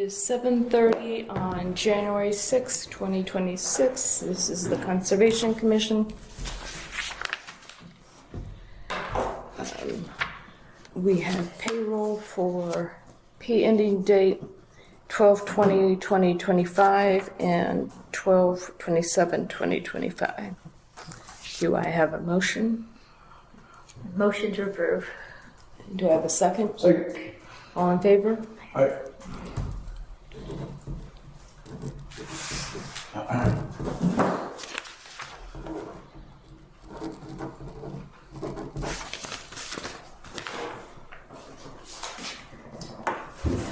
is 7:30 on January 6, 2026. This is the Conservation Commission. We have payroll for P ending date 12/20/2025 and 12/27/2025. Do I have a motion? Motion to approve. Do I have a second? Second. All in favor? Aye.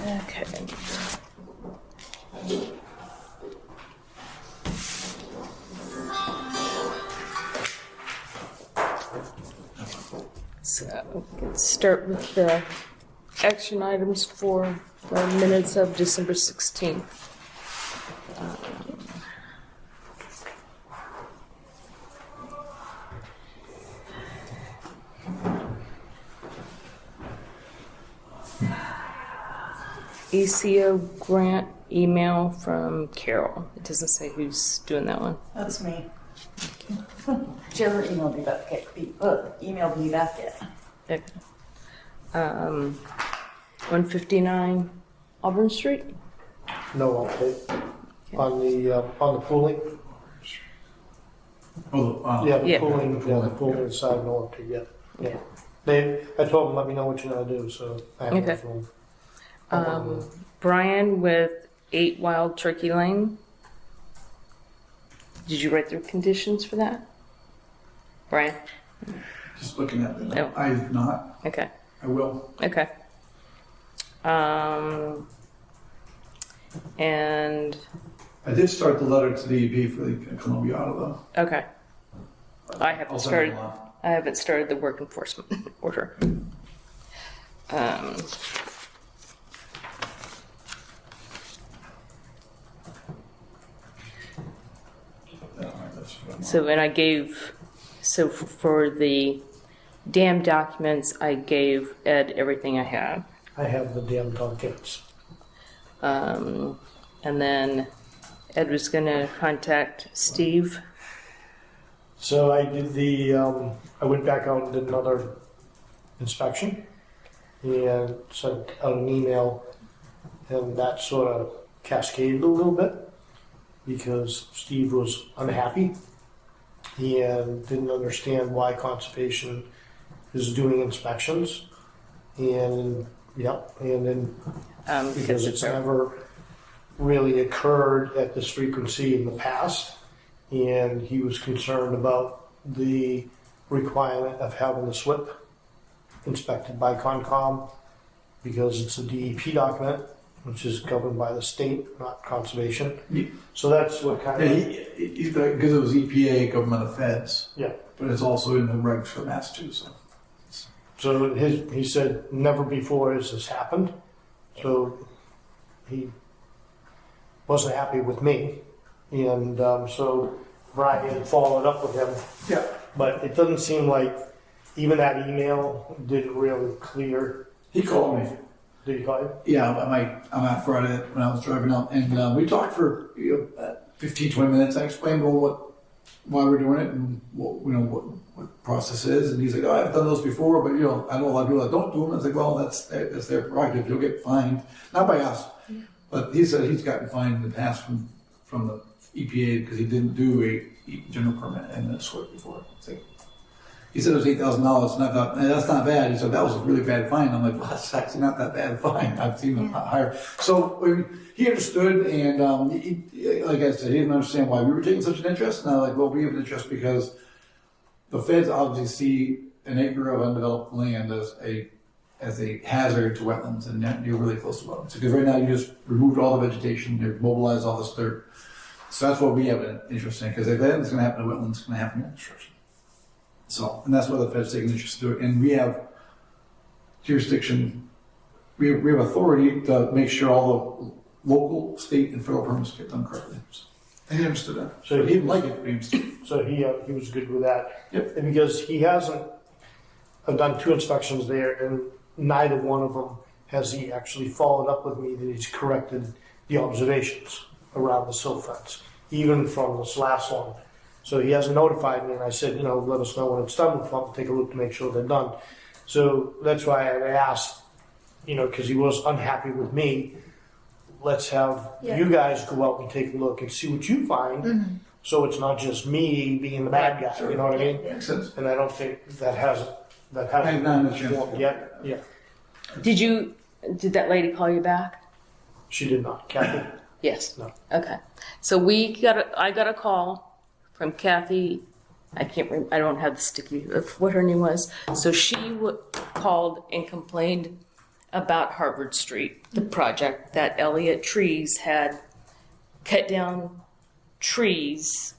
Okay. So let's start with the action items for the minutes of December 16th. ECO grant email from Carol. It doesn't say who's doing that one. That's me. She hasn't emailed me back yet. Emailed me back yet. Okay. 159 Auburn Street. No update on the pooling. Oh, Yeah, the Yeah. pooling side, no update yet. Yeah. I told them, let me know what you're gonna do, so I haven't Okay. heard from them. Brian with 8 Wild Turkey Lane. Did you write the conditions for that? Brian? just looking at it. No. I have not. Okay. I will. Okay. And I did start the letter to the EP for the Columbia Auto, though. okay. I haven't I'll send started. it along. I haven't started the work enforcement order. Yeah, all right, that's what I'm So when I gave, so for the dam documents, I gave Ed everything I have. I have the damn documents. And then Ed was gonna contact Steve. So I did I went back out and did another inspection and sent out an email, and that sort of cascaded a little bit because Steve was unhappy and didn't understand why conservation is doing inspections. And then because it's never really occurred at this frequency in the past, and he was concerned about the requirement of having the SWIP inspected by Concom because it's a DEP document, which is governed by the state, not conservation. Yeah. So that's what kind Yeah, of because it was EPA, government of feds. Yeah. But it's also in the regs for Massachusetts. So he said never before has this happened. So he wasn't happy with me, and so Brian followed up with him. Yeah. But it doesn't seem like even that email didn't really clear. He called me. Did he call you? Yeah, I'm out Friday when I was driving out, and we talked for 15, 20 minutes. I explained why we're doing it and what process is, and he's like, "Oh, I've done those before, but I know a lot of people that don't do them." I was like, "Well, that's their prerogative. You'll get fined, not by us." Yeah. But he said he's gotten fined in the past from the EPA because he didn't do a general permit and a SWIP before. He said it was $8,000, and I thought, that's not bad. He said, that was a really bad fine. I'm like, well, that's actually not that bad a fine. I've seen them higher. So he understood, and like I said, he didn't understand why we were taking such an interest. And I was like, well, we have an interest because the feds obviously see an acre of undeveloped land as a hazard to wetlands, and you're really close to wetlands. Because right now you just removed all the vegetation, you've mobilized all this dirt. So that's what we have an interest in, because if anything's going to happen to wetlands, it's going to happen in construction. So, and that's why the feds take an interest to it. And we have jurisdiction, we have authority to make sure all the local, state, and federal permits get done correctly. So, and he understood that. So he didn't like it, but he understood. So he was good with that. Yep. And because he hasn't, I've done 2 inspections there, and neither one of them has he actually followed up with me that he's corrected the observations around the silt fence, even from this last one. So he hasn't notified me, and I said, you know, let us know when it's done. We'll come up and take a look to make sure they're done. So that's why I asked, you know, because he was unhappy with me. Let's have you guys go out and take a look and see what you find. So it's not just me being the bad guy. You know what I mean? Makes sense. And I don't think that hasn't I've not had a chance. formed yet. Yeah, Did that lady call you back? she did not. Kathy. Yes. No. Okay. So I got a call from Kathy. I don't have the sticky of what her name was. So she called and complained about Harvard Street, the project that Elliott Trees had cut down trees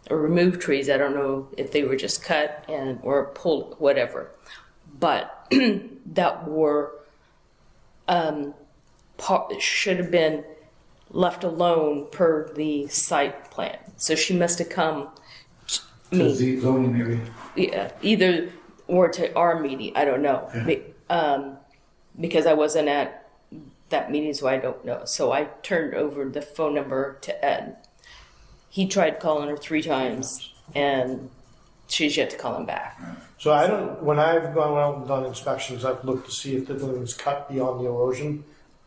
or removed trees. I don't know if they were just cut or pulled, whatever, but that were should have been left alone per the site plan. So she must have come To the zoning area. either or to our meeting. I don't know. Because I wasn't at that meeting, so I don't know. So I turned over the phone number to Ed. He tried calling her 3 times, and she's yet to call him back. So I don't. When I've gone out and done inspections, I've looked to see if the thing is cut beyond the erosion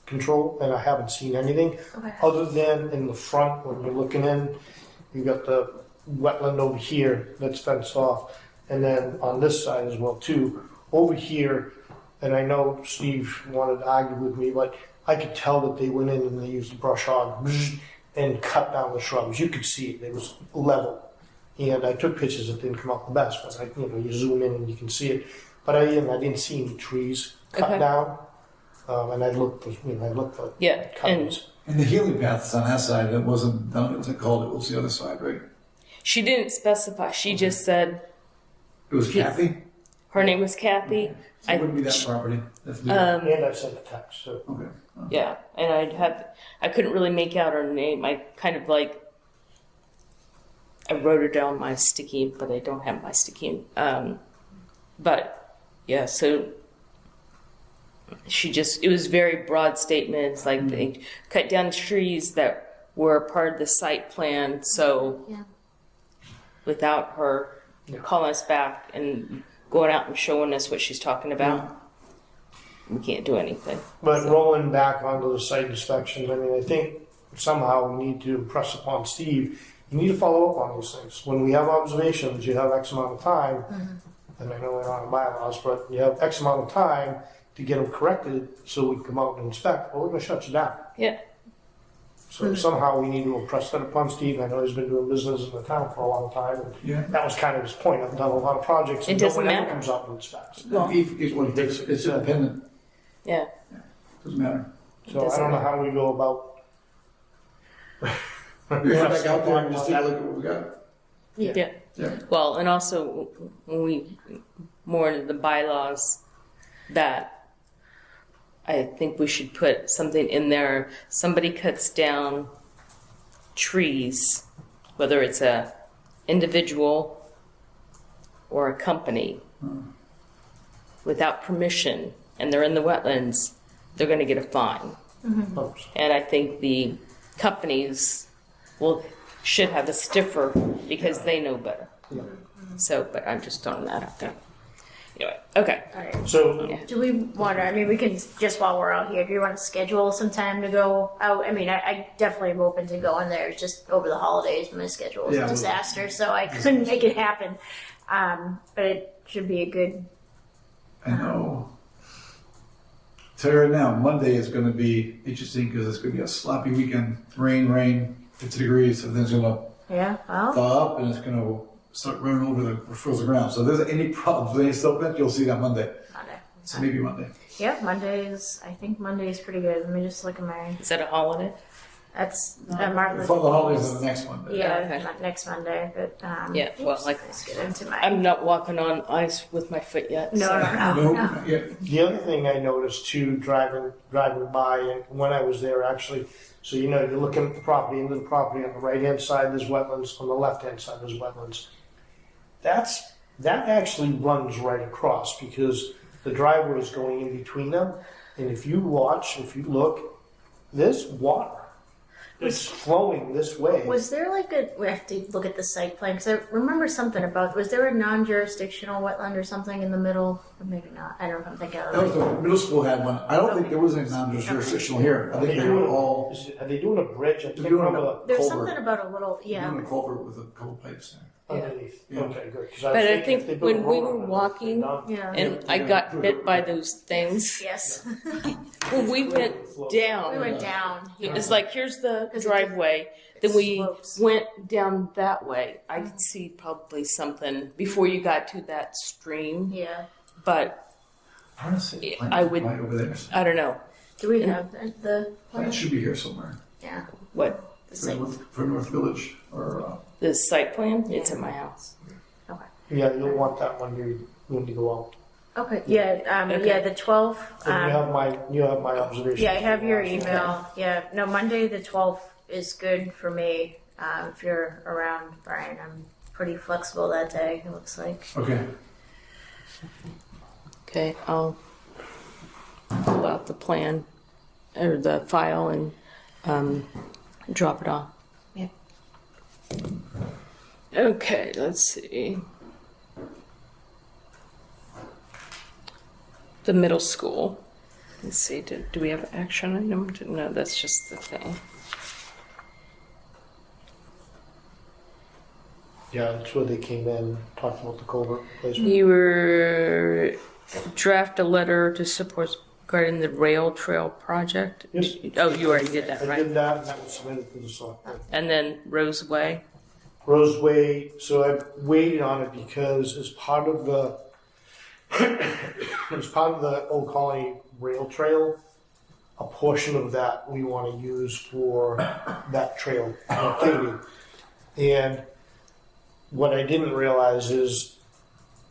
control, and I haven't seen anything other than in the front when you're looking in. You got the wetland over here that's fenced off, and then on this side as well too. Over here, and I know Steve wanted to argue with me, but I could tell that they went in and they used the brush hog and cut down the shrubs. You could see it; it was level. And I took pictures that didn't come out the best, but you zoom in and you can see it. But I didn't see any trees cut down, and I looked for cuttings. And the healing paths on that side, it wasn't done, it wasn't called, it was the other side, right? She didn't specify. She just said It was Kathy? her name was Kathy. So it wouldn't be that property. That's the And I sent the text. So. okay. Yeah, and I couldn't really make out her name. I kind of I wrote her down my sticky, but I don't have my sticky. But yeah, so it was very broad statements, like they cut down trees that were part of the site plan. So without her calling us back and going out and showing us what she's talking about, we can't do anything. But rolling back onto the site inspection, I mean, I think somehow we need to impress upon Steve, you need to follow up on these things. When we have observations, you have X amount of time, and I know we're not in bylaws, but you have X amount of time to get them corrected so we can come out and inspect, or we're going to shut you down. Yeah. So somehow we need to impress that upon Steve. I know he's been doing business in the town for a long time, and that was kind of his point. I've done a lot of projects, and no one ever comes out and inspects. Well, It's independent. yeah. Doesn't matter. So I don't know how we go about. We have back out there and just take a look at what we got. Yeah. Yeah. Well, and also when we more into the bylaws, that I think we should put something in there. Somebody cuts down trees, whether it's a individual or a company, without permission, and they're in the wetlands, they're going to get a fine. And I think the companies should have a stiffer because they know better. So, but I'm just throwing that out there. Anyway, okay. All right. So Do we want to, I mean, we can, just while we're out here, do you want to schedule some time to go out? I mean, I definitely am open to going there. It's just over the holidays, my schedule was a disaster, so I couldn't make it happen. But it should be a good... I know. Tell you right now, Monday is going to be interesting because it's going to be a sloppy weekend. Rain, 50 degrees, everything's going to thaw up and it's going to start running over the frozen ground. So if there's any problems with any silt, you'll see that Monday. So maybe Monday. Yeah, I think Monday is pretty good. Let me just look at my... Is that a holiday? That's Martin Before the holidays are the next Monday. Yeah, Okay. not next Monday, but... Yeah, well, let's get into my... I'm not walking on ice with my foot yet. No. No, not yet. the other thing I noticed too, driving by, and when I was there actually, so you're looking at the property, into the property on the right hand side there's wetlands, on the left hand side there's wetlands. That actually runs right across because the driveway is going in between them, And if you look, there's water. It's flowing this way. Was there like we have to look at the site plan, because I remember something about, was there a non-jurisdictional wetland or something in the middle? Or maybe not. I don't know if I'm thinking of That was it. the middle school had one. I don't think there was any non-jurisdictional here. I think they were all Are they doing a bridge? I can't doing remember There's culvert. something about a little, doing a culvert with a couple pipes there. underneath. Yeah. Okay, good. 'Cause But was I thinking think if they built a when we road were on it, walking- they're done. yeah. And I got bit by those things. Yes. When we went down, We went down. it was like, here's the Because it driveway. Then we slopes. went down that way. I could see probably something before you got to that stream. Yeah. But I want to say I would- right over there. I don't know Do we have the Plant should be here somewhere Yeah. what The for site. North Village or. the site plan. It's at my house. Okay. Yeah, you'll want that when you go out. Okay. Yeah. Okay. Yeah. The 12th. And you have my observation. Yeah, I have your email. Yeah, no, Monday the 12th is good for me. If you're around, Brian, I'm pretty flexible that day, it looks like. Okay. Okay, I'll pull out the plan or the file and drop it off. Yeah. Okay, let's see. The middle school. Let's see, do we have action item? No, that's just the thing. Yeah, that's where they came in, talked about the culvert placement. You were draft a letter to support regarding the rail trail project. Yes. Oh, you already did that, I right? did that, and that was submitted to the select board. And then Roseway. Roseway, so I waited on it because as part of the Old Colony Rail Trail, a portion of that we want to use for that trail connectivity. And what I didn't realize is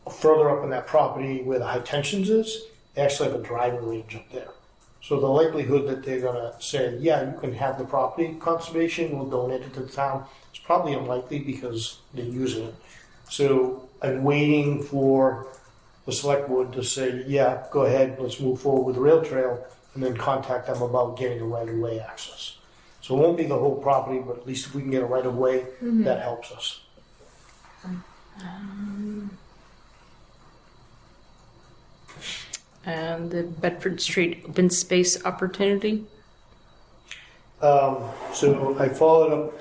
further up in that property where the high tensions is, they actually have a driving range up there. So the likelihood that they're gonna say, yeah, you can have the property, conservation will donate it to the town, it's probably unlikely because they're using it. So I'm waiting for the select board to say, yeah, go ahead, let's move forward with the rail trail, and then contact them about getting a right-of-way access. So it won't be the whole property, but at least if we can get a right-of-way, that helps us. And the Bedford Street open space opportunity. So I followed up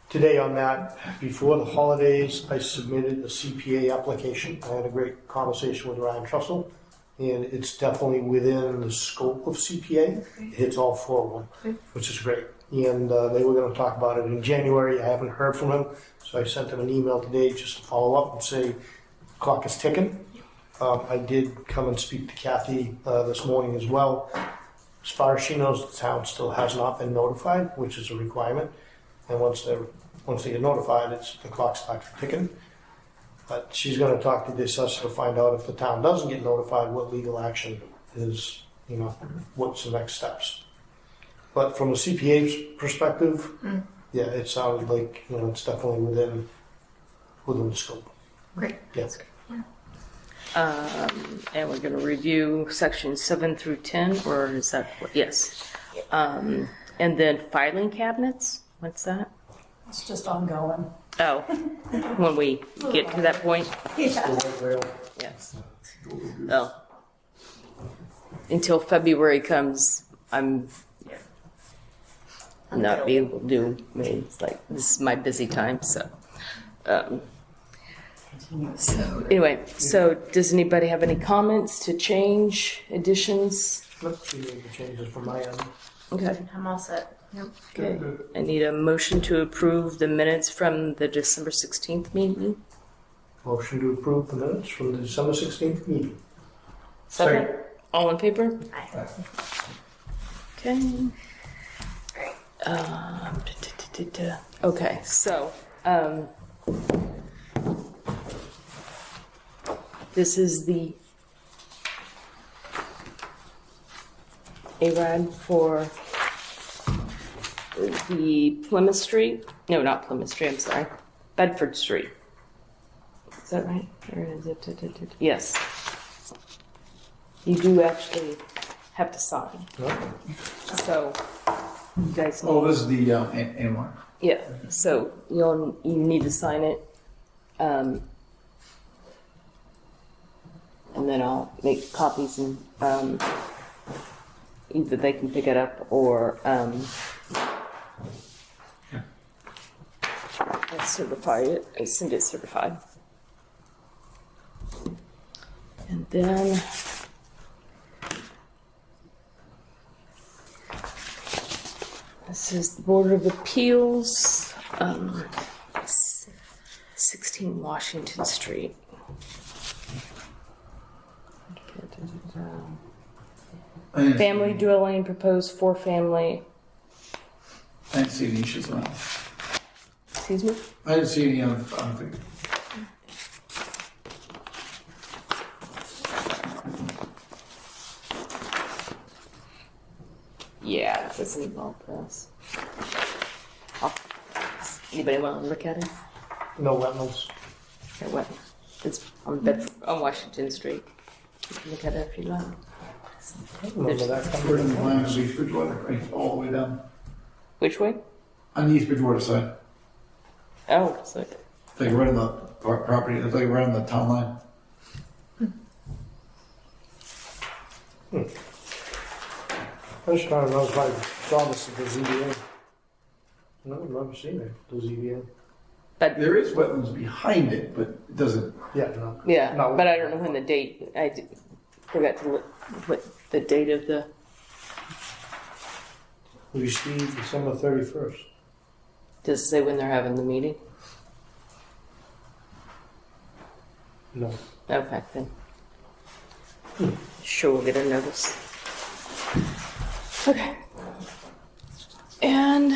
today on that. Before the holidays, I submitted a CPA application. I had a great conversation with Ryan Trussell, and it's definitely within the scope of CPA. It hits all four of them, which is great. And they were going to talk about it in January. I haven't heard from him, so I sent him an email today just to follow up and say, clock is ticking. I did come and speak to Kathy this morning as well. As far as she knows, the town still has not been notified, which is a requirement. And once they get notified, the clock starts ticking. But she's going to talk to the assessor to find out if the town doesn't get notified, what legal action is, what's the next steps. But from a CPA's perspective, yeah, it sounded like it's definitely within the scope. Great. Yeah. And we're going to review sections 7 through 10, or is that what? Yes. And then filing cabinets. What's that? It's just ongoing. Oh, when we get to that point. Yeah. Yes. Oh. Until February comes, I'm not be able to do. I mean, it's like this is my busy time. So anyway, so does anybody have any comments to change, additions? Let's see the changes from my end. Okay. I'm all set. Yep. Okay. I need a motion to approve the minutes from the December 16th meeting. Motion to approve the minutes from the December 16th meeting. Second. All in favor? Aye. Okay. Okay, so this is the ARAD for the Plymouth Street. No, not Plymouth Street. I'm sorry, Bedford Street. Is that right? Or is it? Yes. You do actually have to sign. No? So you guys Oh, need, this is the A1. yeah. So you need to sign it, and then I'll make copies and either they can pick it up or I certify it. I send it certified, and then. This is the Board of Appeals, 16 Washington Street. Family dwelling, proposed 4-family. I didn't see any issues around. Excuse me? I didn't see any on the thing. Yeah, it doesn't involve this. Anybody want to look at it? No wetlands. Okay, what? It's on Washington Street. You can look at it if you like. I don't remember that. We're in the line of East Bridgewater, right, all the way down. Which way? On the East Bridgewater side. Oh, so It's like right on the property, it's like right on the town line. I was trying to know if I saw this at the ZBA. No, I've never seen it, the ZBA. but There is wetlands behind it, but it doesn't, Yeah, no. yeah, No. but I don't know when the date. Forgot to look what the date of the. We see December 31st. Does it say when they're having the meeting? No. Okay, then. Sure, we'll get a notice. Okay. And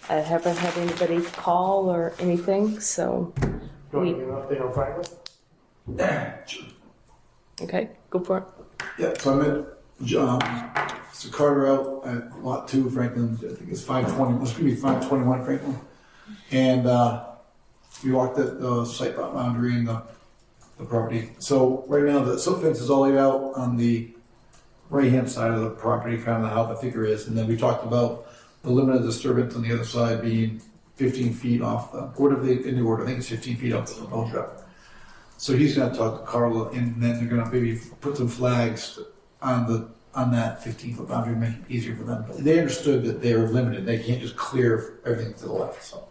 I haven't had anybody call or anything, so Do you want to give an update on Franklin? sure. okay, go for it. Yeah, so I met Mr. Carter out at Lot 2, Franklin, I think it's 520, it's gonna be 521 Franklin. And we walked the site boundary and the property. So right now, the silt fence is all laid out on the right-hand side of the property, kind of how the figure is. And then we talked about the limit of disturbance on the other side being 15 feet off the, whatever in the order, I think it's 15 feet off the boat drop. So he's gonna talk to Carla, and then they're gonna maybe put some flags on that 15-foot boundary, make it easier for them. But they understood that they were limited; they can't just clear everything to the left. So,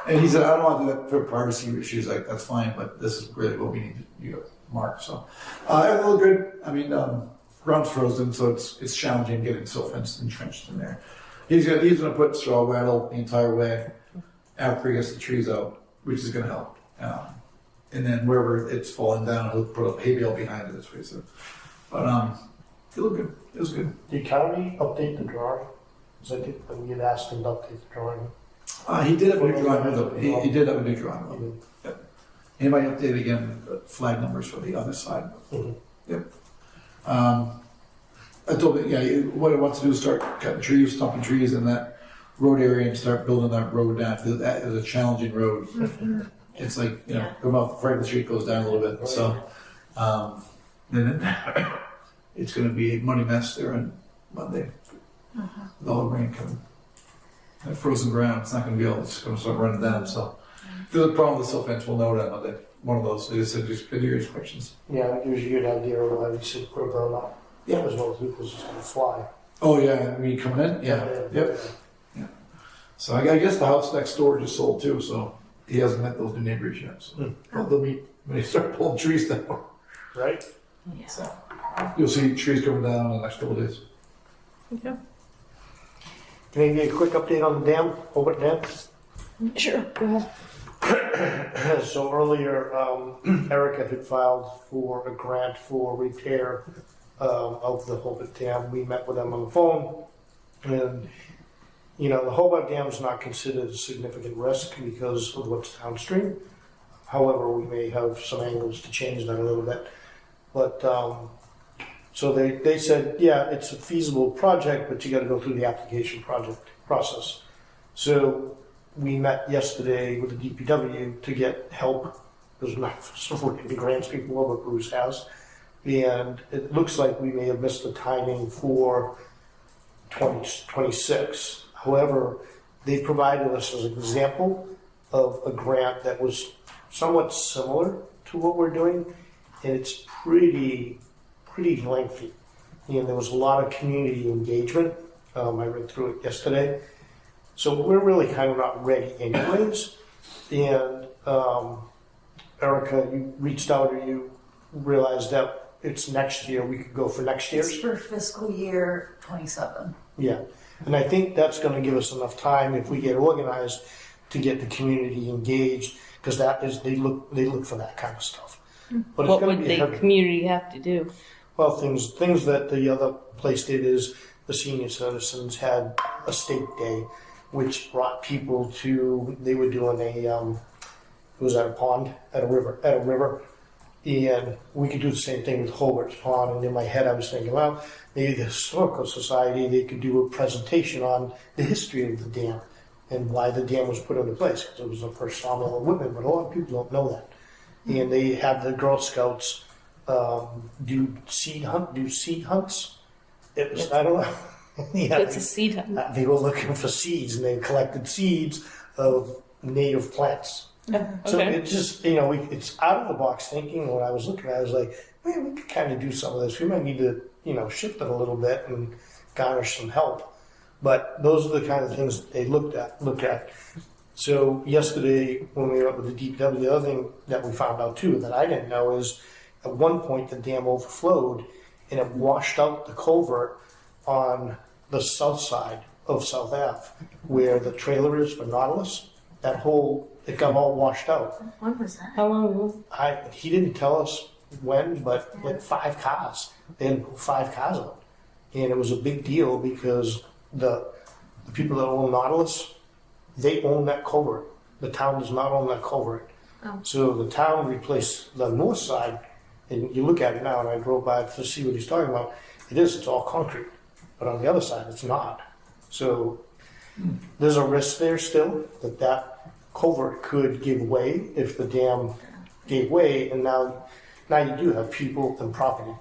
and he said, "I don't want to do that for privacy issues. Like that's fine, but this is really what we need to mark." So, everything looked good. I mean, ground's frozen, so it's challenging getting silt fence entrenched in there. He's gonna put straw wattle the entire way after he gets the trees out, which is gonna help. And then wherever it's falling down, he'll put a hay bale behind it this way. So, but it looked good. It was good. Did County update the drawing? Because I think when we had asked him to update the drawing. He did have a new drawing with him. He did have a new drawing with him. Yep. He might update again the flag numbers for the other side. Mhm. Yep. I told him, yeah, what he wants to do is start cutting trees, stumping trees in that road area and start building that road down. Because that is a challenging road. It's like, you know, come off Franklin Street goes down a little bit. So, then it's going to be a money mess there on Monday. With all the rain coming. That frozen ground, it's not going to be able, it's going to start running down. So, if there's a problem with the silt fence, we'll know that Monday. One of those. They just said, just do your inspections. Yeah, that gives you an idea of how you should put a burn up. Yeah. As well as because it's going to fly. Oh, yeah, I mean, coming in? Yeah. Yep. So, I guess the house next door just sold too, so he hasn't met those new neighbors yet. So, well, they'll meet when they start pulling trees down. Right? Yeah. So, you'll see trees coming down in the next couple of days. Okay. Maybe a quick update on the dam, Hobart Dam. Sure, go ahead. So earlier, Erica had filed for a grant for repair of the Hobart Dam. We met with them on the phone, and you know the Hobart Dam is not considered a significant risk because of what's downstream. However, we may have some angles to change that a little bit. But so they said, yeah, it's a feasible project, but you got to go through the application process. So we met yesterday with the DPW to get help. There's not so many grants people over, Bruce has. and it looks like we may have missed the timing for 2026. However, they provided us as an example of a grant that was somewhat similar to what we're doing, and it's pretty lengthy. And there was a lot of community engagement. I read through it yesterday. So we're really kind of not ready anyways. And Erica, you reached out or you realized that it's next year. We could go for next year's. It's for fiscal year 27. Yeah. And I think that's going to give us enough time if we get organized to get the community engaged, because that is they look for that kind of stuff. But it's What going would to be the heavy. community have to do? Well, things that the other place did is the senior citizens had a state day, which brought people to. They were doing a. It was at a pond, at a river, and we could do the same thing with Hobart's Pond. And in my head, I was thinking, well, maybe the historical society they could do a presentation on the history of the dam and why the dam was put into place, because it was the first sawmill in Whitman. But a lot of people don't know that. And they have the Girl Scouts do seed hunts. It was, I don't know. Yeah, It's a seed hunt. they were looking for seeds, and they collected seeds of native plants. So Okay. it just, it's out of the box thinking. When I was looking at it, I was like, man, we could kind of do some of this. We might need to, shift it a little bit and garnish some help. But those are the kind of things that they look at. So yesterday, when we were up with the DPW, the other thing that we found out too that I didn't know is at one point the dam overflowed and it washed out the culvert on the south side of South Ave, where the trailer is for Nautilus. It got all washed out. When was that? How long? He didn't tell us when, but like 5 cars. They had 5 cars out. And it was a big deal because the people that own Nautilus, they own that culvert. The town does not own that culvert. Oh. So the town replaced the north side, and you look at it now, and I drove by to see what he's talking about. It's all concrete. But on the other side, it's not. So there's a risk there still that culvert could give way if the dam gave way, and now you do have people and property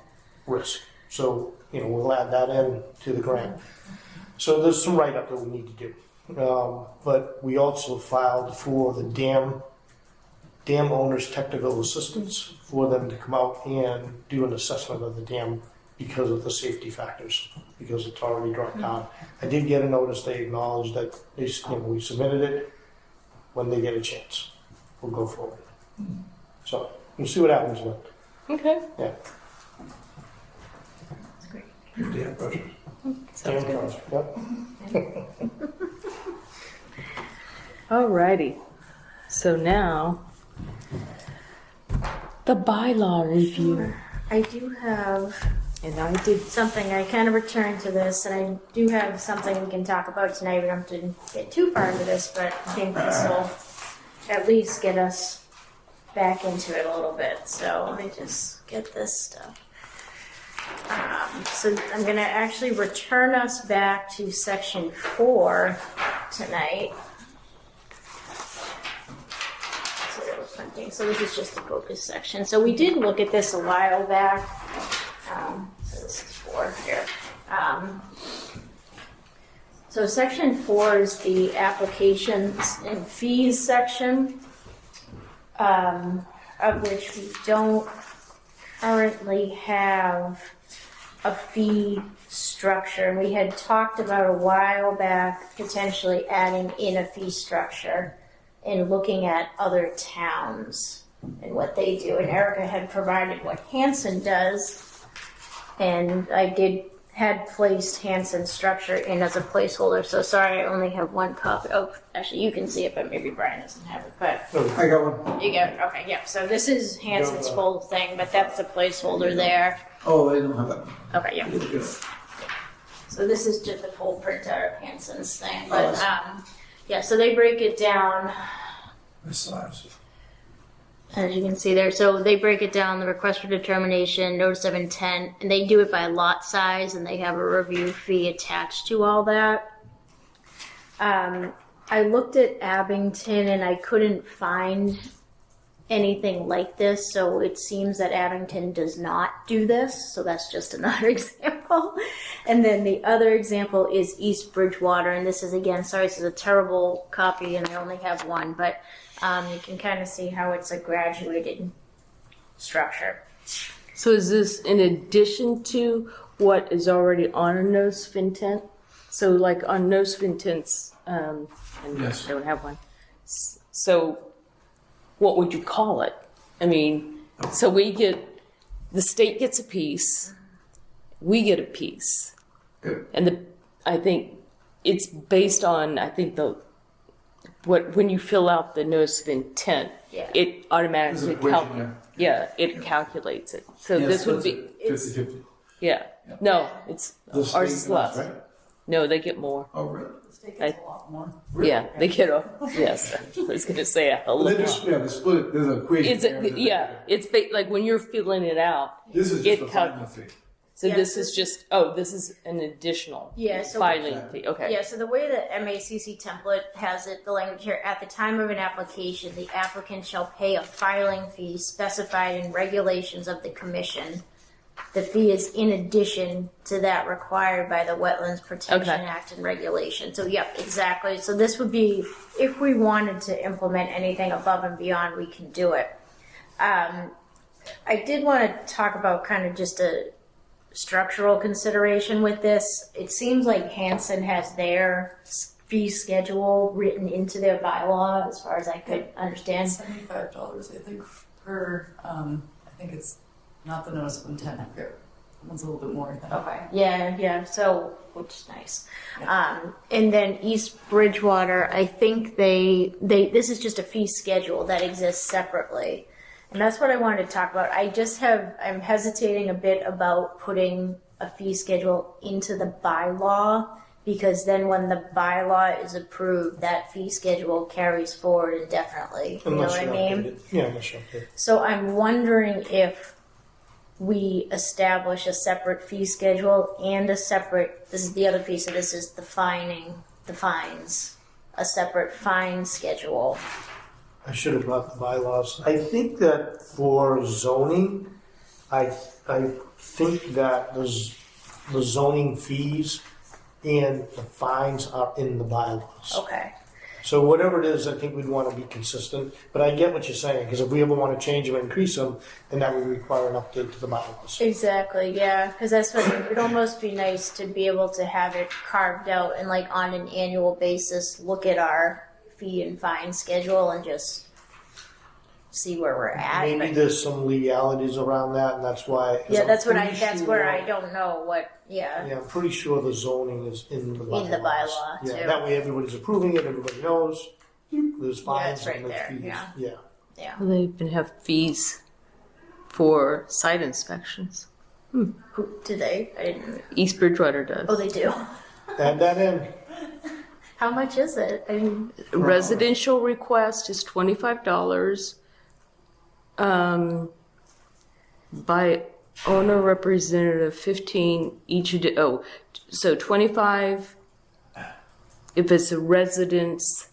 risk. So we'll add that in to the grant. So there's some write-up that we need to do. But we also filed for the dam owners' technical assistance for them to come out and do an assessment of the dam because of the safety factors, because it's already dropped down. I did get a notice. They acknowledged that we submitted it. When they get a chance, we'll go forward. So we'll see what happens with it. Okay. Yeah. That's great. Your dam project. Sounds Dam good. project, yep. Alrighty. So now, the bylaw review. I do have And I did. something, I kind of returned to this, and I do have something we can talk about tonight. We don't have to get too far into this, but I think this will at least get us back into it a little bit. So let me just get this stuff. So I'm going to actually return us back to section 4 tonight. So this is just the focus section. So we did look at this a while back. So this is 4 here. So section 4 is the applications and fees section, of which we don't currently have a fee structure. And we had talked about a while back potentially adding in a fee structure and looking at other towns and what they do. And Erica had provided what Hanson does. And I had placed Hanson's structure in as a placeholder. So sorry, I only have one copy. Oh, actually, you can see it, but maybe Brian doesn't have it. But I got one. you get it. Okay, yeah. So this is Hanson's full thing, but that's a placeholder there. Oh, I don't have that. Okay, yeah. Good. So this is just a full printout of Hanson's thing. But yeah, so they break it down. This size. As you can see there, so they break it down, the request for determination, notice of intent, and they do it by lot size, and they have a review fee attached to all that. I looked at Abington, and I couldn't find anything like this, so it seems that Abington does not do this, so that's just another example. And then the other example is East Bridgewater, and this is again, sorry, this is a terrible copy and I only have one, but you can kind of see how it's a graduated structure. So is this in addition to what is already on a nose fintent? So like on nose fintents, and Yes. I don't have one. So what would you call it? I mean, so the state gets a piece, we get a piece. Good. And I think it's based on, when you fill out the notice of intent, Yeah. it automatically There's an equation, it calculates it. So Yeah, this would be, 50-50. yeah. No, it's, The ours state is does, less. right? No, they get more. Oh, really? The state gets a lot more. Yeah, they get yes. I was going to say a hell Well, of they a just, lot. yeah, they split it, there's an equation. It's there that- it's like when you're filling it out. This is it just a cal- final fee. So Yeah, this is just, this is an additional Yeah, so- filing fee. Okay. Yeah, so the way the MACC template has it, the language here, at the time of an application, the applicant shall pay a filing fee specified in regulations of the commission. The fee is in addition to that required by the Wetlands Protection Okay. Act and regulation. So, yep, exactly. So this would be, if we wanted to implement anything above and beyond, we can do it. I did want to talk about kind of just a structural consideration with this. It seems like Hanson has their fee schedule written into their bylaw, as far as I could understand. $75, I think, per, I think it's not the notice of intent. I forget. One's a little bit more, I think. Okay. Yeah. So, which is nice. And then East Bridgewater, I think this is just a fee schedule that exists separately. And that's what I wanted to talk about. I'm hesitating a bit about putting a fee schedule into the bylaw, because then when the bylaw is approved, that fee schedule carries forward indefinitely. You know what I mean? Yeah, unless you update it. So I'm wondering if we establish a separate fee schedule and this is the other piece of this, is the fines, a separate fine schedule. I should have brought the bylaws. I think that for zoning, I think that the zoning fees and the fines are in the bylaws. Okay. So whatever it is, I think we'd want to be consistent. But I get what you're saying, because if we ever want to change them, increase them, then that would require an update to the bylaws. Exactly, yeah, because that's what it would almost be nice to be able to have it carved out and like on an annual basis, look at our fee and fine schedule and just see where we're at. Maybe there's some legalities around that, and that's why. 'cause Yeah, I'm that's where pretty I don't know what. Yeah. Yeah, I'm pretty sure the zoning is in the bylaws. In the bylaw, Yeah, too. that way everybody's approving it, everybody knows. There's fines it's right and there's there, fees. yeah. Yeah. Well, they even have fees for site inspections. Who do they? I didn't. East Bridgewater does. Oh, they do. Add that in. How much is it? I mean, Residential request is $25. By owner representative 15 each. So 25 if it's a residence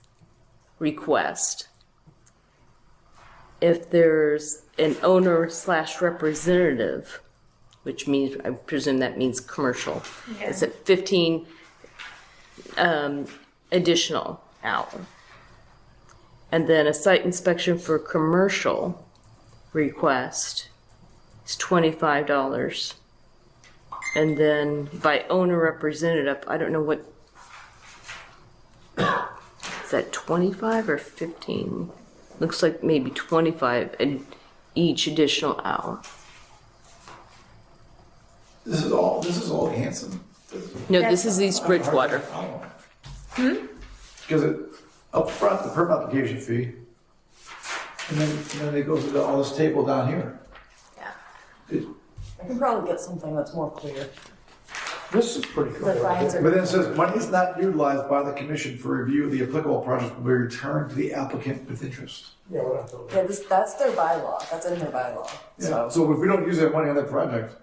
request. If there's an owner / representative, which means, I presume that means commercial, Yeah. it's at 15 additional hour. And then a site inspection for commercial request is $25. And then by owner representative, I don't know what, is that 25 or 15? Looks like maybe 25 in each additional hour. This is all Hanson. No, this is East Bridgewater. Because it up front, the permit application fee, and then it goes to all this table down here. yeah. I can probably get something that's more clear. This is pretty cool. The fines are. But then it says, money is not utilized by the commission for review of the applicable project will be returned to the applicant with interest. Yeah, we're not doing that. Yeah, that's their bylaw. That's in their bylaw. Yeah. So So if we don't use that money on that project,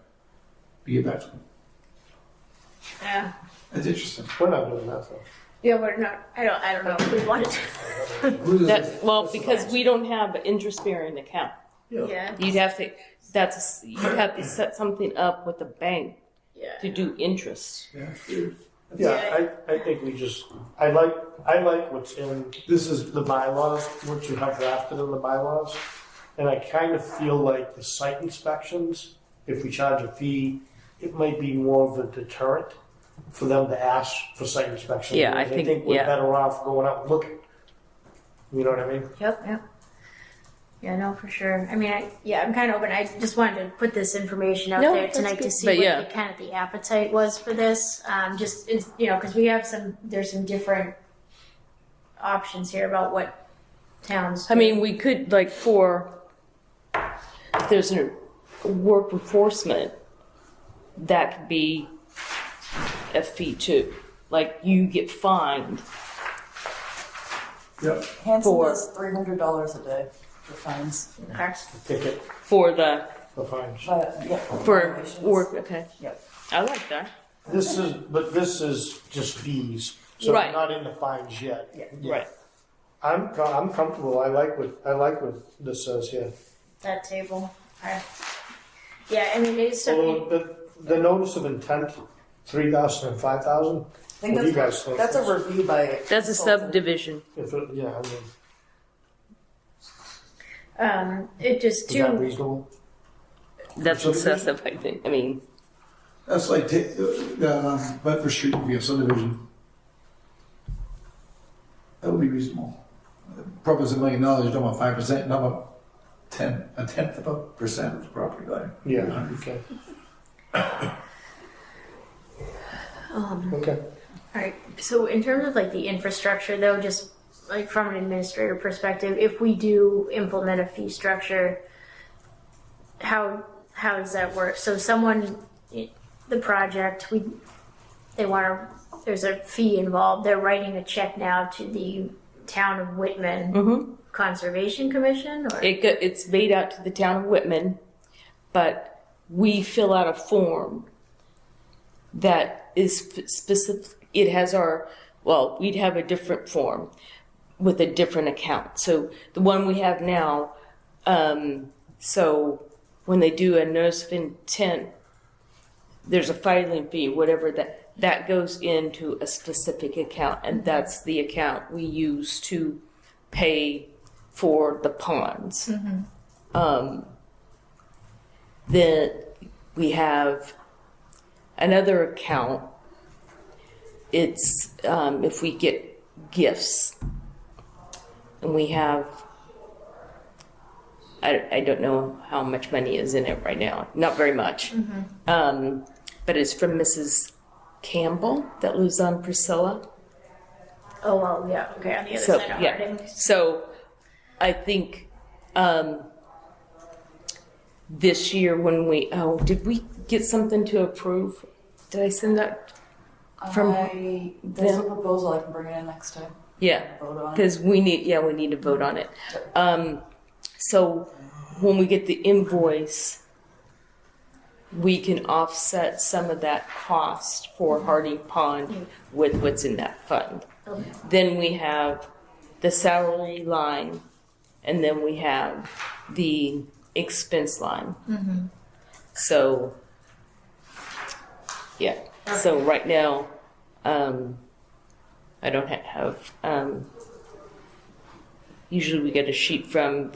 we get back to them. Yeah. That's interesting. We're not doing that though. Yeah, we're not, I don't know if we wanted to. Who does That, this? well, because we don't have an interest-bearing account. Yeah, You'd have to, you'd have to set something up with the bank yeah. to do interest. Yeah, I think we just, I like what's in This is the bylaws, what you have drafted in the bylaws. And I kind of feel like the site inspections, if we charge a fee, it might be more of a deterrent for them to ask for site inspections. Yeah, I Because think- we're yeah. better off going out and looking. You know what I mean? Yep. Yeah, no, for sure. I mean, I'm kind of open. I just wanted to put this information out No, there that's tonight to good. see But what yeah. the kind of the appetite was for this. Because we have there's some different options here about what towns. I do. mean, we could, like, if there's a work enforcement, that could be a fee too. Like, you get fined. Yep. Hanson For- does $300 a day for fines. Okay. Ticket For the, for fines. But, yeah, for violations. work, okay. Yep. I like that. This is just fees, so Right. not in the fines yet. Yeah. Right. I'm comfortable. I like what this says here. That table. Okay. Yeah, I mean, it's So the notice of intent, 3,000 and 5,000. I think What do you guys think? that's a review by. That's a consultant. subdivision. Yeah, I mean, it just is that too. reasonable? That's Subdivision? excessive, I think. I mean, That's like, Bedford Street would be a subdivision. That would be reasonable. Property is $1 million, you're talking about 5%, not about a tenth of a percent of the property value. Yeah. Okay. Okay. All right. So in terms of like the infrastructure, though, just like from an administrator perspective, if we do implement a fee structure, how does that work? So the project, they want to. There's a fee involved. They're writing a check now to the town of Whitman Conservation Commission, or it's made out to the town of Whitman, but we fill out a form that is specific. It has we'd have a different form with a different account. So the one we have now, so when they do a notice of intent, there's a filing fee, whatever that goes into a specific account, and that's the account we use to pay for the ponds. Then we have another account. It's if we get gifts, and we have. I don't know how much money is in it right now. Not very much. But it's from Mrs. Campbell that lives on Priscilla. oh well, yeah, okay, on the other So side of yeah. Harding. So I think this year when did we get something to approve? Did I send that? From There's a them? proposal, I can bring it in next time. Yeah. Vote on it. Because we need to vote on it. So when we get the invoice, we can offset some of that cost for Harding Pond with what's in that fund. Okay. Then we have the salary line, and then we have the expense line. So, yeah. So right now, I don't have. Usually, we get a sheet from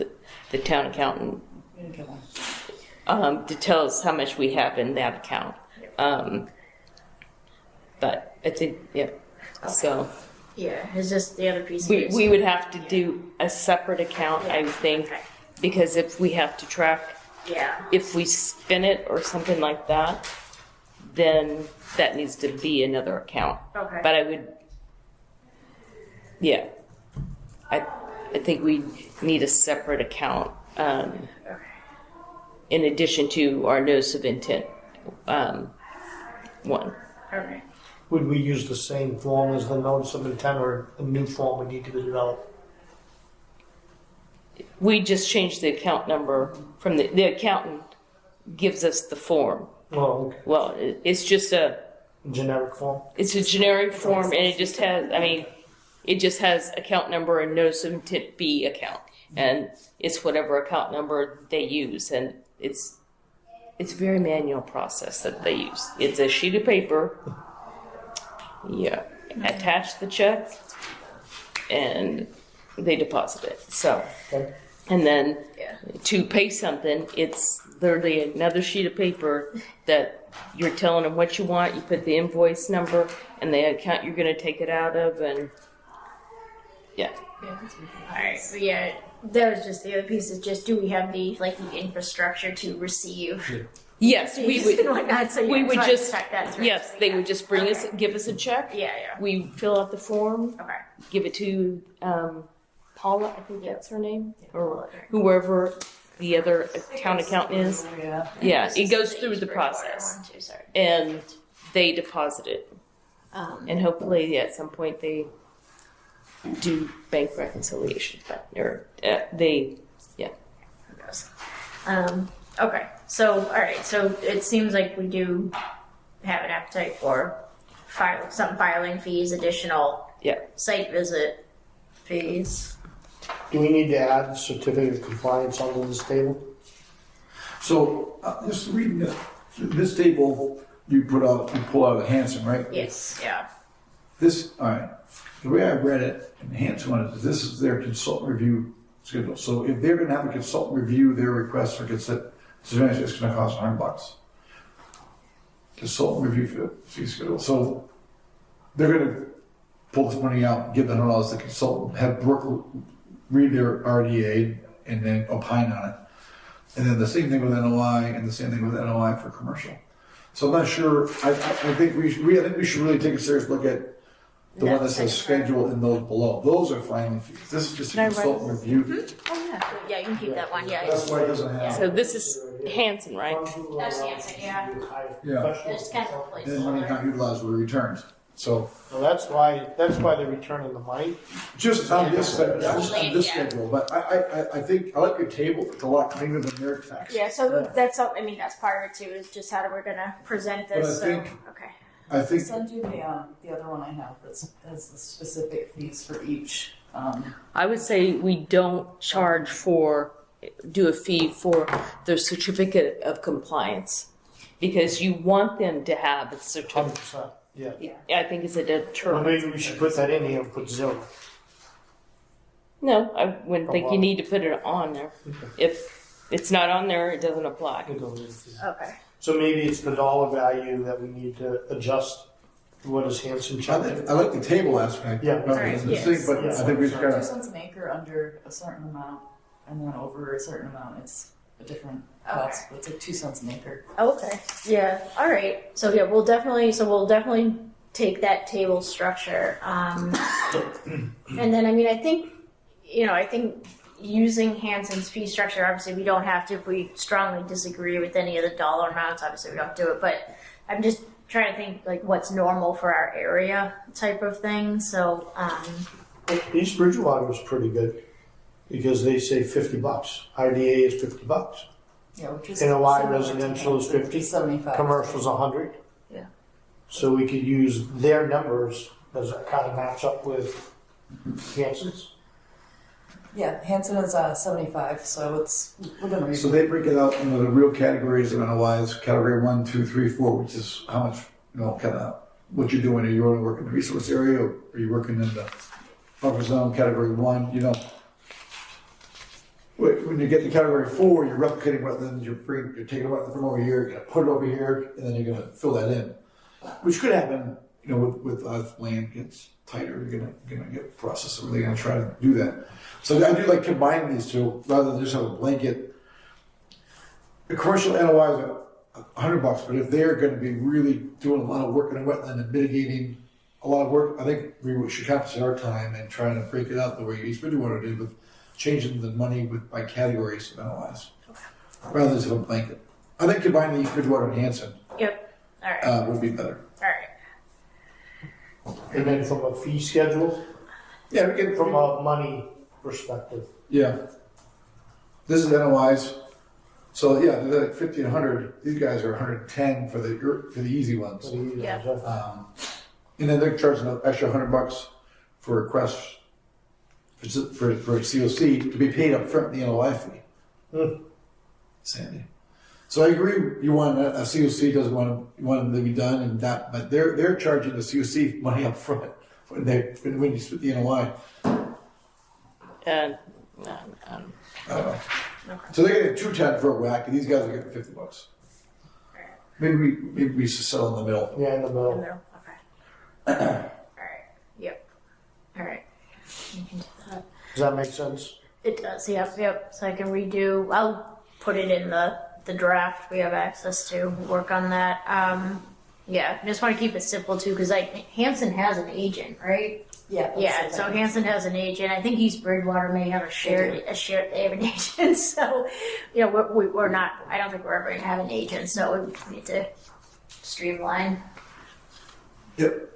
the town accountant You didn't get one. to tell us how much we have in that account. But I think, yeah. So Yeah, it's just the other piece. we would have to do a separate account, I think, Okay. because if we have to track, Yeah. if we spin it or something like that, then that needs to be another account. Okay. But I would, yeah, I think we need a separate account Okay. in addition to our notice of intent one. Okay. Would we use the same form as the notice of intent, or a new form would need to be developed? We just changed the account number from the accountant gives us the form. Oh, okay. Well, it's just generic form. It's a generic form, and it just has, I mean, it just has account number and notice of intent B account, and it's whatever account number they use, and it's a very manual process that they use. It's a sheet of paper. Yeah, attach the check, and they deposit it. So, Okay. and then Yeah. to pay something, it's literally another sheet of paper that you're telling them what you want. You put the invoice number and the account you're going to take it out of, and yeah. Alright, so yeah, that was just the other piece is just do we have the infrastructure to receive Yes, we fees would. and whatnot, so We yeah, would so I just check that through. yes, they would just bring us, Okay. give us a check. Yeah, yeah. We fill out the form, Okay. give it to Paula, I think that's her name, or Okay. whoever the other town accountant is. Yeah. Yeah, This it is goes the through the Bridgewater process, one too, sorry. and they deposit it, and hopefully at some point they do bank reconciliation, or they, yeah. Goes. Okay, so all right, so it seems like we do have an appetite for some filing fees, additional Yeah. site visit fees. Do we need to add certificate of compliance onto this table? So, just reading this table, you pull out of Hanson, right? Yes, yeah. This, all right, the way I read it, in the Hanson one, is this is their consultant review schedule. So if they're gonna have a consultant review their request for consent, it's gonna cost $100. Consultant review fee schedule. So they're gonna pull this money out, give the $100 to the consultant, have Brooke read their RDA and then opine on it. And then the same thing with NOI and the same thing with NOI for commercial. So I'm not sure, I think I think we should really take a serious look at the one that says schedule and those below. Those are filing fees. This is just a Can I write consultant review. Oh yeah. Yeah, you can keep that one. Yeah. That's why it doesn't have. So this is Hanson, right? That's Hanson, yeah. Yeah. It's kind of a And then money placeholder. not utilized with returns. So Well, that's why they're returning the money. just on this, Yeah. schedule, but I think, I like your table. It's a lot cleaner than their tax. Yeah, so that's I mean that's part of it too. Is just how we're gonna present But I this. So think- okay. I I'll think, send you the other one I have that has the specific fees for each. I would say we don't do a fee for the certificate of compliance, because you want them to have a certificate. 100%. Yeah. I think it's a Well, deterrent. maybe we should put that in here and put 0. No, I wouldn't think you need to put it on there. If it's not on there, it doesn't apply. Okay. So maybe it's the dollar value that we need to adjust. What is Hanson charging? I like the table aspect. Yeah. rather than the thing, but I think we just 2 gotta, cents an acre under a certain amount, and then over a certain amount, it's a different cost. But it's like 2 cents an acre. Okay. Yeah. All right. So yeah, we'll definitely take that table structure. And then I mean I think using Hanson's fee structure, obviously we don't have to. If we strongly disagree with any of the dollar amounts, obviously we don't do it. But I'm just trying to think like what's normal for our area type of thing. So East Bridgewater was pretty good because they say $50. RDA is $50. Yeah, which is NOI similar to residential is Hanson, 50, 75. Commercial's 100. Yeah. So we could use their numbers. Does that kind of match up with Hanson's? Yeah, Hanson is 75, so it's within reason. so they break it out into the real categories of NOIs, category 1, 2, 3, 4, which is how much, kind of what you're doing. Are you only working in the resource area, or are you working in the buffer zone, category 1, when you get to category 4, you're replicating wetlands, you're taking wetland from over here, you're gonna put it over here, and then you're gonna fill that in. Which could happen, with land gets tighter, you're gonna get processed, so we're really gonna try to do that. So I do like combining these two, rather than just have a blanket. The commercial NOI is $100, but if they're gonna be really doing a lot of work in a wetland and mitigating a lot of work, I think we should compensate our time and trying to break it out the way East Bridgewater did with changing the money by categories of NOIs, rather than just have a blanket. I think combining East Bridgewater and Hanson yep. All right. would be better. All right. And then from a fee schedule, Yeah, we can, from a money perspective. yeah. This is NOIs. So yeah, they're like 50 and 100. These guys are 110 for the easy ones. Yeah. And then they're charging an extra $100 for a request for COC to be paid up front in the NOI fee. Sandy. So I agree. You want a COC doesn't want them to be done and that, but they're charging the COC money up front when you split the NOI. And I don't know. So they're getting 210 for a whack, and these guys are getting $50. Maybe we should settle in the middle. Yeah, in the In middle. the middle. Okay. All right. Yep. All right. You can do that. Does that make sense? It does. Yep. So I can redo. I'll put it in the draft we have access to. Work on that. Yeah. I just want to keep it simple too, because like Hanson has an agent, right? Yeah. Yeah. So Hanson has an agent. I think East Bridgewater may have a shared. They have an agent. So, we're not. I don't think we're ever going to have an agent. So we need to streamline. Yep.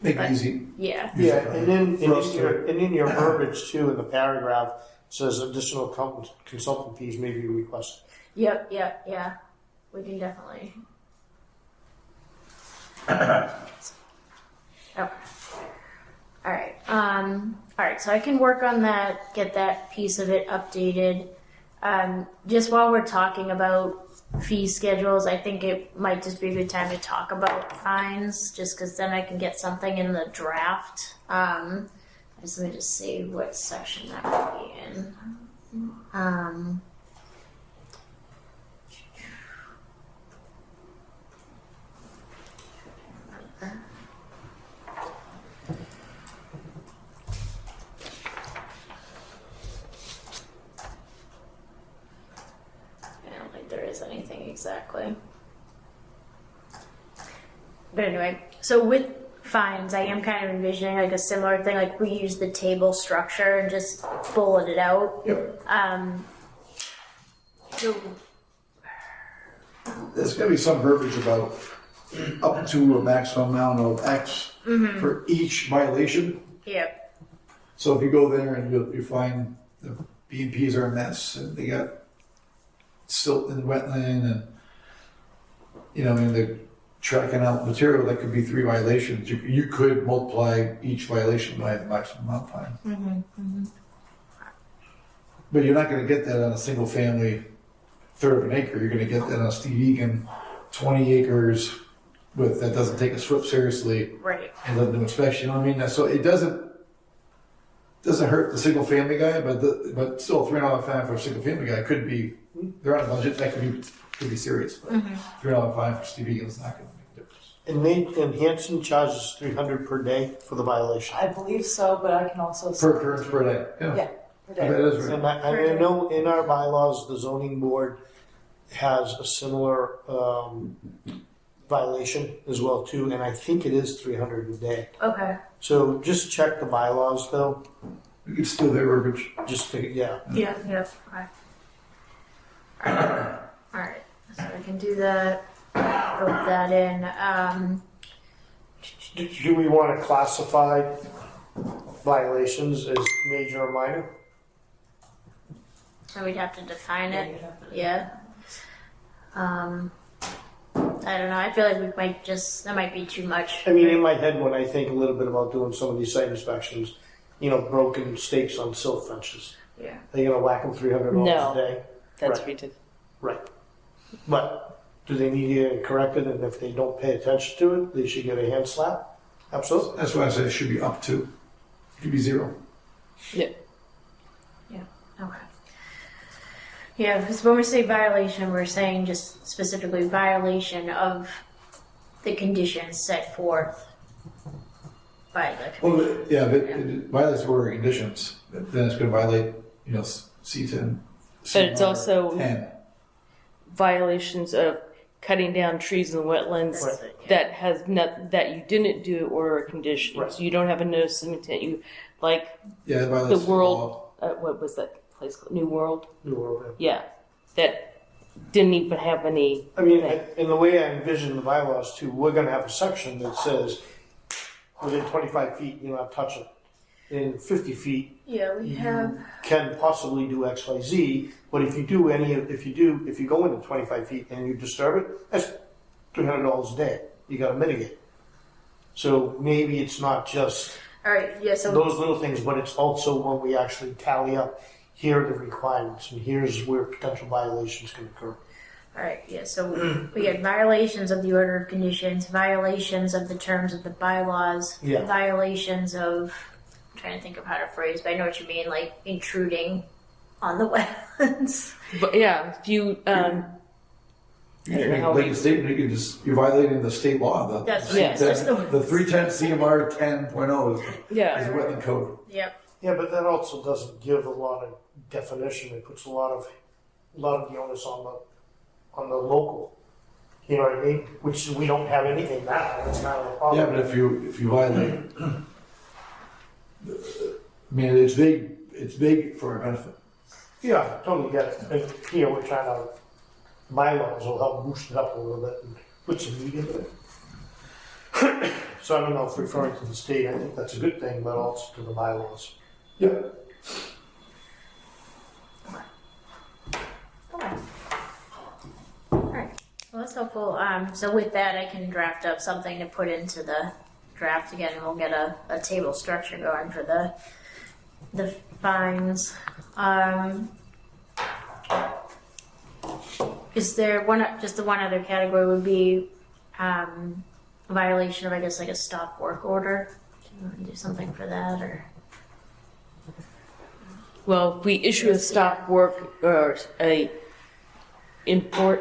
Make it easy. Yeah. Yeah, and then For us to- in your verbiage too, in the paragraph, says additional consultant fees may be requested. Yep. Yeah. We can definitely. Okay. All right. All right. So I can work on that. Get that piece of it updated. Just while we're talking about fee schedules, I think it might just be a good time to talk about fines, just because then I can get something in the draft. Let me just see what section that would be in. I don't think there is anything exactly. But anyway, so with fines, I am kind of envisioning like a similar thing, like we use the table structure and just bullet it out. Yep. So, There's going to be some verbiage about up to a maximum amount of X for each violation. yep, So if you go there and you find the B&Ps are a mess and they got silt in the wetland and, and they're tracking out material, that could be 3 violations. You could multiply each violation by the maximum amount of fine. But you're not going to get that on a single family third of an acre. You're going to get that on a Steve Egan 20 acres that doesn't take a SWIP seriously right, and doesn't do inspection. You know what I mean? So it doesn't hurt the single family guy, but still $3.05 for a single family guy could be, they're on a budget, that could be serious. But $3.05 for Steve Egan is not going to make a difference. And Hanson charges $300 per day for the violation. I believe so, but I can also. Per occurrence per day. Yeah. Yeah. Per I day. bet it is right. And I know in our bylaws, the zoning board has a similar violation as well too, and I think it is $300 a day. okay, So just check the bylaws though. You could steal their verbiage. Just to, yeah. yeah, okay. All right, so I can do that. Put that in. Do we want to classify violations as major or minor? So we'd have to define Yeah, it. you'd have to- Yeah. I don't know. I feel like we might that might be too much. I mean, in my head, when I think a little bit about doing some of these site inspections, broken stakes on silt fences. Yeah. Are you going to whack them $300 No. a day? that's Right. ridiculous. Right. But do they need to get corrected? And if they don't pay attention to it, they should get a hand slap? Absolutely. That's why I said it should be up to. It could be 0. Yeah. Okay. Yeah, because when we say violation, we're saying just specifically violation of the conditions set forth by the Well, commission. yeah, but it violates order and conditions. Then it's going to violate, C10. But it's also 10. violations of cutting down trees in wetlands That's it, yeah. that has not, that you didn't do order of conditions. Right. You don't have a notice of intent. You like Yeah, it the violates world. What was that place called? New World. New World. Yeah, that didn't even have any. I mean, in the way I envision the bylaws too, we're going to have a section that says within 25 feet, you don't have to touch it. in 50 feet, Yeah, we have. can possibly do X, Y, Z. But if you go into 25 feet and you disturb it, that's $300 a day. You got to mitigate. So maybe it's not just All right. Yeah. So those little things, but it's also when we actually tally up. Here are the requirements, and here's where potential violations can occur. all right. Yeah. So we had violations of the order of conditions, violations of the terms of the bylaws, Yeah. violations of. I'm trying to think of how to phrase, but I know what you mean, like intruding on the wetlands. But yeah, if you, I don't know how Like we, a statement, you're violating the state law. That's Yes. The 310 CMR 10.0 is yeah. the wetland code. Yep. Yeah, but that also doesn't give a lot of definition. It puts a lot of the onus on the local. You know what I mean? Which we don't have anything now. It's not a problem. Yeah, but if you violate, I mean, it's big for our benefit. Yeah, totally get it. And here we're trying to bylaws will help boost it up a little bit and put some meat into it. So I don't know if referring to the state, I think that's a good thing, but also to the bylaws. Yeah. Okay. All right. Well, that's helpful. So with that, I can draft up something to put into the draft again, and we'll get a table structure going for the fines. Is there just the one other category would be a violation of, I guess, like a stop work order? Do you want to do something for that, or? Well, if we issue a stop work or a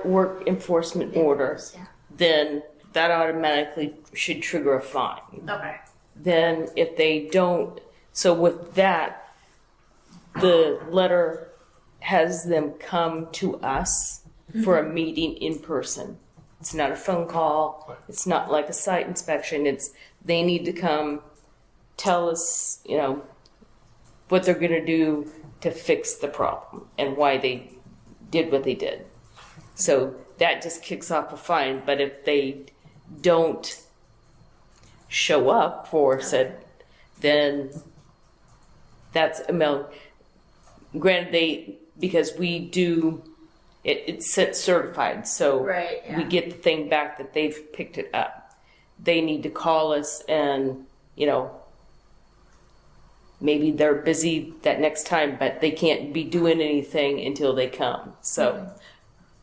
work enforcement order, Yeah. then that automatically should trigger a fine. Okay. Then if they don't, so with that, the letter has them come to us for a meeting in person. It's not a phone call. It's not like a site inspection. They need to come tell us, what they're going to do to fix the problem and why they did what they did. So that just kicks off a fine. But if they don't show up for said, then that's granted because we do it's certified, so Right, yeah. we get the thing back that they've picked it up. They need to call us and maybe they're busy that next time, but they can't be doing anything until they come. So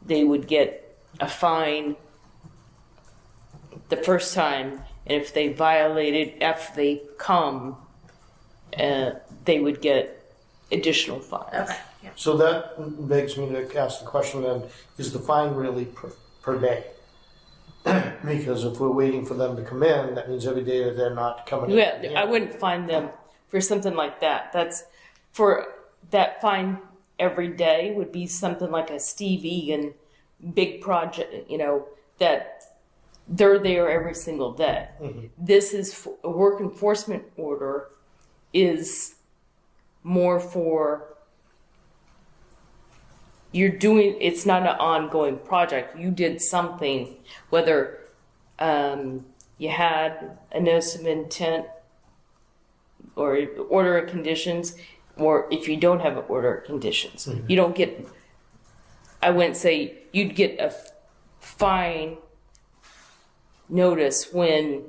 they would get a fine the first time, and if they violate it after they come, they would get additional fines. Okay. Yeah. So that begs me to ask the question then, is the fine really per day? Because if we're waiting for them to come in, that means every day that they're not coming in. Yeah, I wouldn't fine them for something like that. That's for that fine every day would be something like a Steve Egan big project, that they're there every single day. Mm-hmm. This is a work enforcement order is more for it's not an ongoing project. You did something, whether you had a notice of intent or order of conditions, or if you don't have an order of conditions. Mm-hmm. You don't get, I wouldn't say you'd get a fine notice when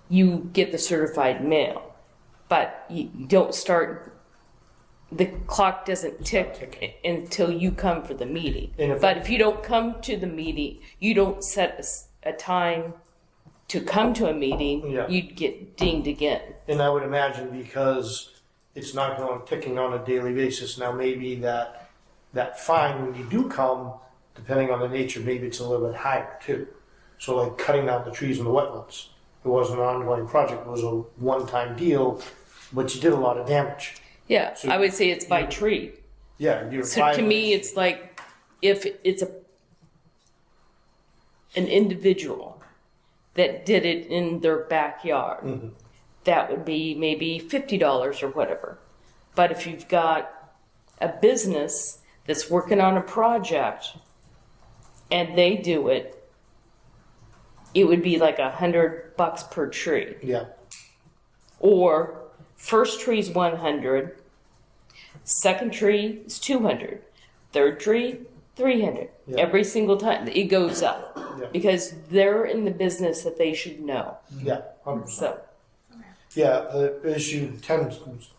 you get the certified mail, but you don't start, the clock doesn't tick until you come for the meeting. But if you don't come to the meeting, you don't set a time to come to a meeting, you'd get dinged again. And I would imagine because it's not going ticking on a daily basis, now maybe that fine when you do come, depending on the nature, maybe it's a little bit higher too. So like cutting down the trees in the wetlands. It wasn't an ongoing project, it was a one-time deal, but you did a lot of damage. Yeah, so I would say it's by tree. Yeah. So to me, it's like if it's an individual that did it in their backyard, mm-hmm. that would be maybe $50 or whatever. But if you've got a business that's working on a project and they do it, it would be like $100 per tree. Yeah. Or first tree is 100, second tree is 200, third tree 300. Yeah. Every single time it goes up Yeah. because they're in the business that they should know. Yeah, 100%. So Yeah, the issue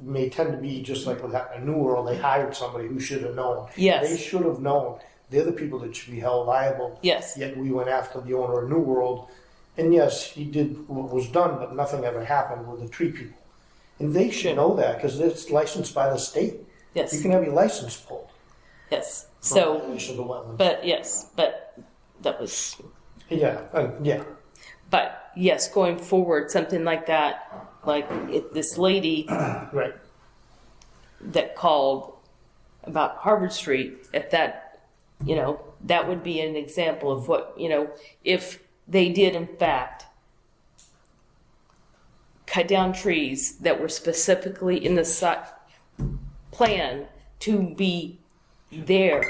may tend to be just like with a New World. They hired somebody who should have known. Yes. They should have known. They're the people that should be held liable. yes, Yet we went after the owner of New World, and yes, he did what was done, but nothing ever happened with the tree people. And they should know that because it's licensed by the state. You yes, can have your license pulled. yes. for So, violation of the wetlands. but that was. Yeah. But yes, going forward, something like that, like if this lady Right. that called about Harvard Street, if that, that would be an example of what, if they did in fact cut down trees that were specifically in the plan to be there,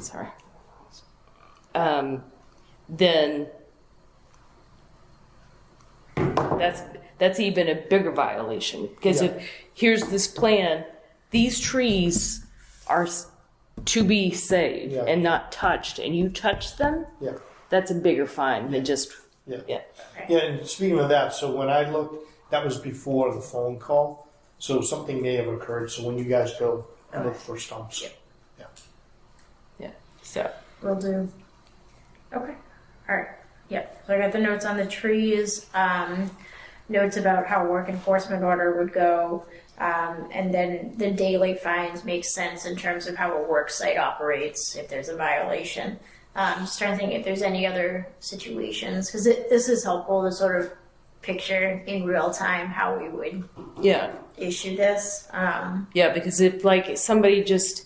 sorry, then that's even a bigger violation. Because Yeah. if here's this plan, these trees are to be saved Yeah. and not touched, and you touch them, Yeah. that's a bigger fine than just Yeah. yeah. Yeah, and speaking of that, so when I looked, that was before the phone call, so something may have occurred. So when you guys go, look for stumps. Yeah. So Will do. Okay. All right. Yep. So I got the notes on the trees, notes about how work enforcement order would go, and then the daily fines make sense in terms of how a work site operates if there's a violation. Just trying to think if there's any other situations, because this is helpful to sort of picture in real time how we would yeah, issue this. yeah, because if like somebody just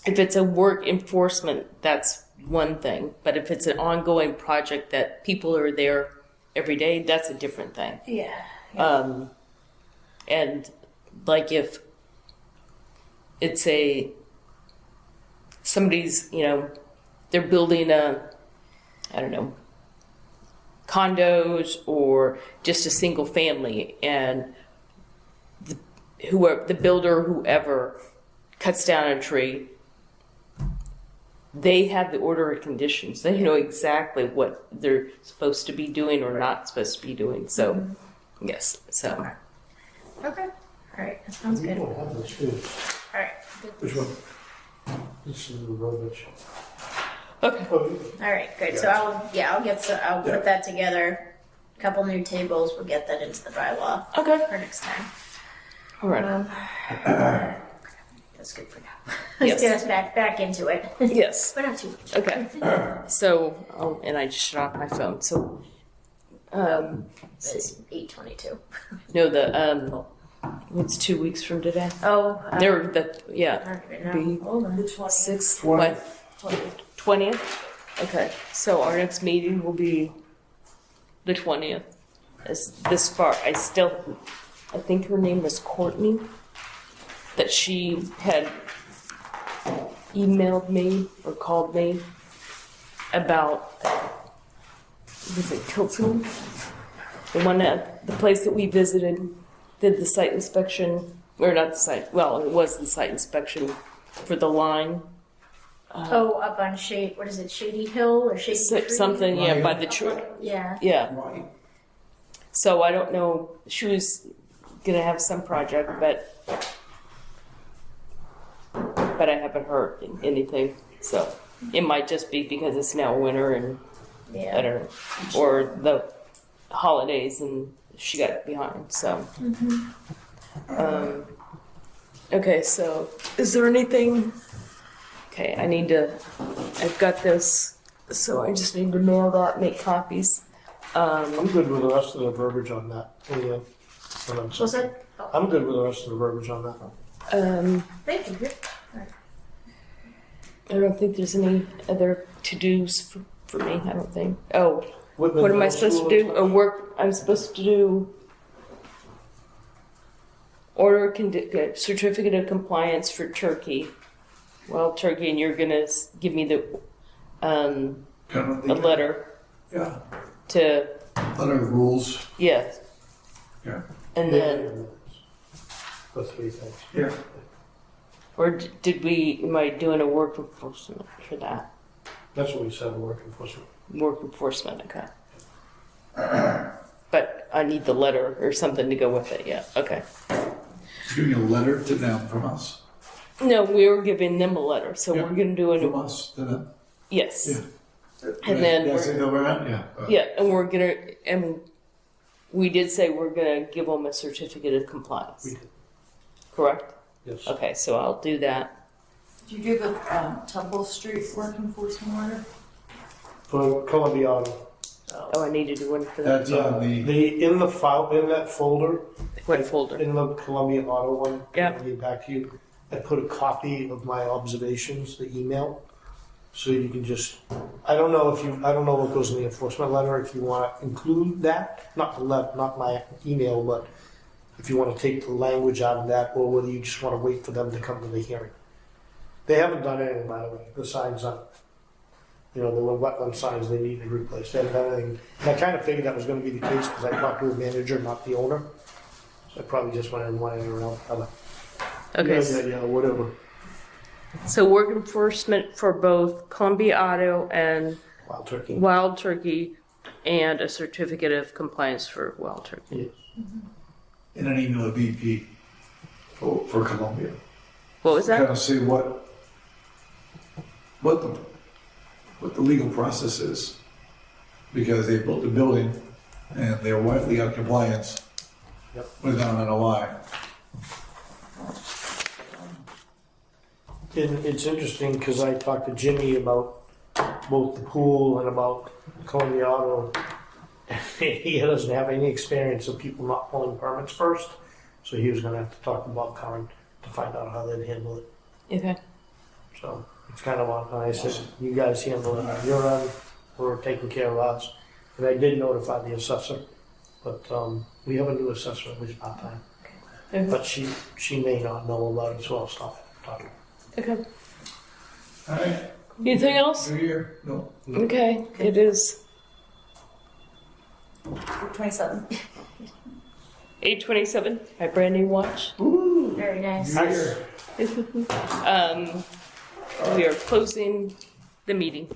if it's a work enforcement, that's one thing. But if it's an ongoing project that people are there every day, that's a different thing. Yeah. And like if it's somebody's, they're building condos or just a single family, and the builder, whoever cuts down a tree, they have the order of conditions. They know exactly what they're supposed to be doing or not supposed to be doing. So, yes. So, Okay. All right. That sounds We good. don't have this too. All right. Good. Which one? This is the verbiage. okay. Oh, All right, good. So I'll put that together. A couple new tables. We'll get that into the bylaw Okay. for next time. All right. That's good for now. Let's Yes. get us back into it. Yes. But not too much. Okay. So, and I just shut off my phone. So, It's 8:22. no, it's 2 weeks from today. Oh, They're I don't even know. Be Hold on. 6th, 20. what? 20th? Okay. So our next meeting will be the 20th. This far, I think her name was Courtney, that she had emailed me or called me about, was it Tilton? The place that we visited, did the site inspection, or not the site, well, it was the site inspection for the line. Up on what is it, Shady Hill or Shady Tree? Something, yeah, by the tree. Yeah. Yeah. Right. So I don't know. She was gonna have some project, but I haven't heard anything. So it might just be because it's now winter and I Yeah. don't know, or the holidays and she got behind. So. Okay. So is there anything? Okay, I've got this. So I just need to mail that, make copies. I'm good with the rest of the verbiage on that. Yeah. What's that? Oh, I'm good with the rest of the verbiage on that. thank you. I don't think there's any other to-dos for me, I don't think. Oh, Whitman what am I Middle supposed to School do? is- I'm supposed to do order certificate of compliance for Turkey. Well, Turkey, and you're gonna give me the a letter Yeah. to, Letter of rules. yes. Yeah. And then, The three things. Yeah. or did we, am I doing a work enforcement for that? That's what we said, work enforcement. Work enforcement, okay. But I need the letter or something to go with it, yeah, okay. Giving a letter to them from us. No, we were giving them a letter, so Yeah. we're gonna do From an, us to them. yes. Yeah. And then Yeah, we're- say that we're on, yeah. Yeah, and we're gonna, and we did say we're gonna give them a certificate of compliance, We did, correct? yes. Okay, so I'll do that. Did you do the Temple Street work enforcement order? For Columbia Auto. Oh, I need to do one for that. That's on In the file, in that folder, What folder? in the Columbia Auto one, Yeah. I'll get back to you. I put a copy of my observations, the email, so you can just. I don't know what goes in the enforcement letter. If you want to include that, not my email, but if you want to take the language out of that, or whether you just want to wait for them to come to the hearing. They haven't done anything, by the way. The signs on. You know, the little wetland signs they need to replace. They haven't done anything. And I kind of figured that was going to be the case because I talked to a manager, not the owner. So I probably just went in one ear and out the other. Okay, Yeah, whatever. so work enforcement for both Columbia Auto and Wild turkey. Wild Turkey, and a certificate of compliance for Wild Turkey. Yeah. in an email to BP for Columbia. What was Kind that? of see what the legal process is, because they built the building and they're widely out of compliance. Yep. Without an NOI. And it's interesting because I talked to Jimmy about both the pool and about Columbia Auto. He doesn't have any experience of people not pulling permits first, so he was going to have to talk to Bob Curran to find out how they'd handle it. Okay. So it's kind of on. I said, you guys handle it on your end. We're taking care of ours. And I did notify the assessor, but we have a new assessor, at least part time. Okay. But she may not know about it, so I'll stop talking. Okay. All right. Anything else? New year? No. Okay, it is 27. 8:27. My brand new watch. Very nice. Nice. We are closing the meeting.